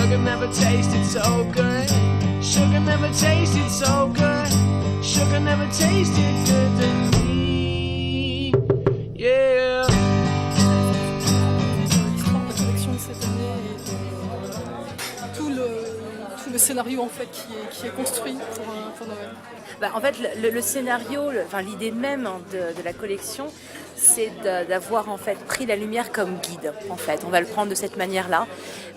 Sugar never tasted so good. Sugar never tasted so good. Sugar never tasted good to me. Yeah. L'histoire de la collection de cette année et tout le scénario en fait qui est construit pour Noël. En fait, le scénario, l'idée même de la collection, c'est d'avoir en fait pris la lumière comme guide. En fait, on va le prendre de cette manière-là.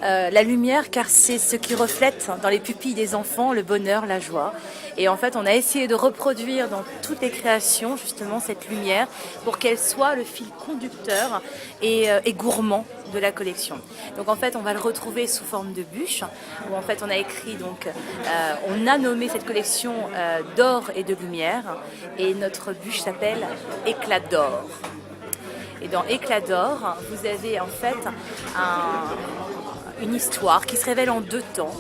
La lumière, car c'est ce qui reflète dans les pupilles des enfants le bonheur, la joie. Et en fait, on a essayé de reproduire dans toutes les créations justement cette lumière pour qu'elle soit le fil conducteur et gourmand de la collection. Donc en fait, on va le retrouver sous forme de bûche, où en fait on a écrit on a nommé cette collection d'or et de lumière, et notre bûche s'appelle Éclat d'or. Et dans Éclat d'or, vous avez en fait une histoire qui se révèle en deux temps.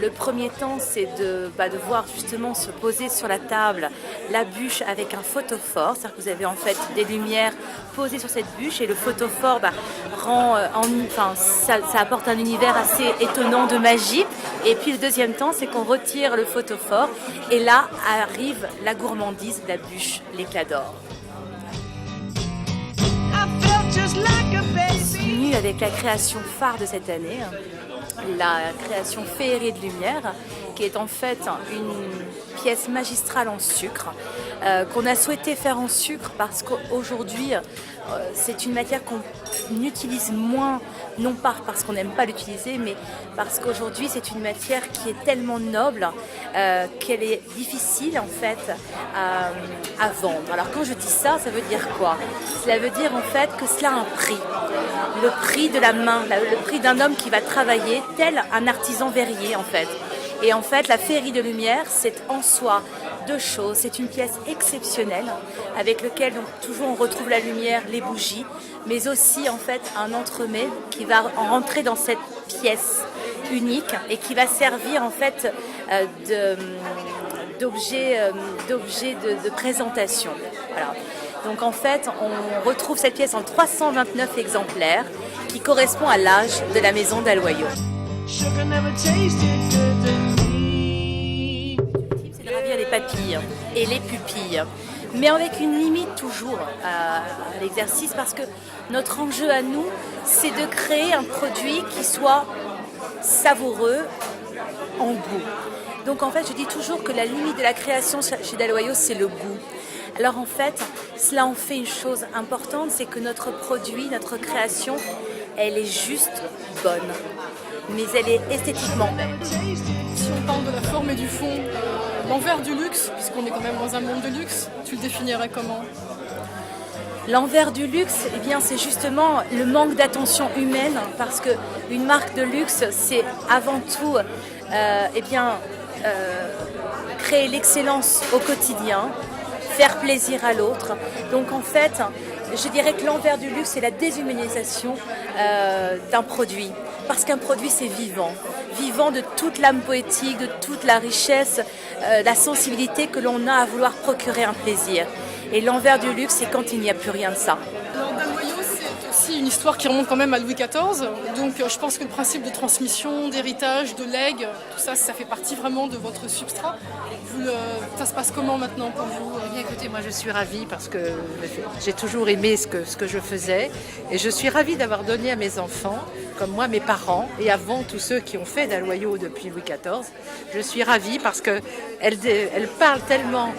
Le premier temps, c'est de voir justement se poser sur la table la bûche avec un photophore, c'est-à-dire que vous avez en fait des lumières posées sur cette bûche et le photophore ça apporte un univers assez étonnant de magie. Et puis le deuxième temps, c'est qu'on retire le photophore et là arrive la gourmandise de la bûche, l'éclat d'or. Continue avec la création phare de cette année, la création Féerie de lumière, qui est en fait une pièce magistrale en sucre, qu'on a souhaité faire en sucre parce qu'aujourd'hui c'est une matière qu'on utilise moins, non pas parce qu'on n'aime pas l'utiliser, mais parce qu'aujourd'hui c'est une matière qui est tellement noble qu'elle est difficile en fait à vendre. Alors quand je dis ça, ça veut dire quoi? Cela veut dire en fait que cela a un prix, le prix de la main, le prix d'un homme qui va travailler tel un artisan verrier en fait. Et en fait, la Féerie de lumière, c'est en soi deux choses. C'est une pièce exceptionnelle avec laquelle toujours on retrouve la lumière, les bougies, mais aussi en fait un entremets qui va rentrer dans cette pièce unique et qui va servir en fait d'objet de présentation. Voilà. Donc en fait, on retrouve cette pièce en 329 exemplaires qui correspond à l'âge de la maison d'Aloyau. C'est de ravir les papilles et les pupilles, mais avec une limite toujours à l'exercice, parce que notre enjeu à nous, c'est de créer un produit qui soit savoureux en goût. Donc en fait, je dis toujours que la limite de la création chez Daloyau, c'est le goût. Alors en fait, cela en fait une chose importante, c'est que notre produit, notre création, elle est juste bonne, mais elle est esthétiquement belle. Si on parle de la forme et du fond, l'envers du luxe, puisqu'on est quand même dans un monde de luxe, tu le définirais comment? L'envers du luxe, eh bien, c'est justement le manque d'attention humaine, parce qu'une marque de luxe, c'est avant tout créer l'excellence au quotidien, faire plaisir à l'autre. Donc en fait, je dirais que l'envers du luxe, c'est la déshumanisation d'un produit. Parce qu'un produit, c'est vivant. Vivant de toute l'âme poétique, de toute la richesse, la sensibilité que l'on a à vouloir procurer un plaisir. Et l'envers du luxe, c'est quand il n'y a plus rien de ça. Alors Daloyau, c'est aussi une histoire qui remonte quand même à Louis XIV. Donc je pense que le principe de transmission, d'héritage, de legs, tout ça, ça fait partie vraiment de votre substrat. Ça se passe comment maintenant pour vous? Eh bien, écoutez, moi je suis ravie parce que j'ai toujours aimé ce que je faisais. Et je suis ravie d'avoir donné à mes enfants, comme moi mes parents, et avant tous ceux qui ont fait Daloyau depuis Louis XIV. Je suis ravie parce qu'elle parle tellement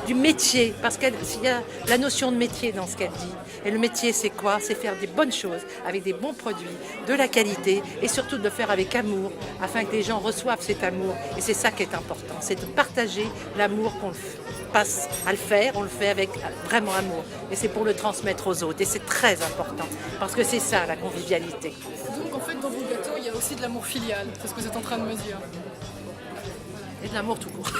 du métier, parce qu'il y a la notion de métier dans ce qu'elle dit. Et le métier, c'est quoi? C'est faire des bonnes choses, avec des bons produits, de la qualité, et surtout de le faire avec amour, afin que les gens reçoivent cet amour. Et c'est ça qui est important, c'est de partager l'amour qu'on passe à le faire, on le fait avec vraiment amour. Et c'est pour le transmettre aux autres, et c'est très important, parce que c'est ça, la convivialité. Donc en fait, dans vos gâteaux, il y a aussi de l'amour filial, c'est ce que vous êtes en train de me dire. Et de l'amour tout court.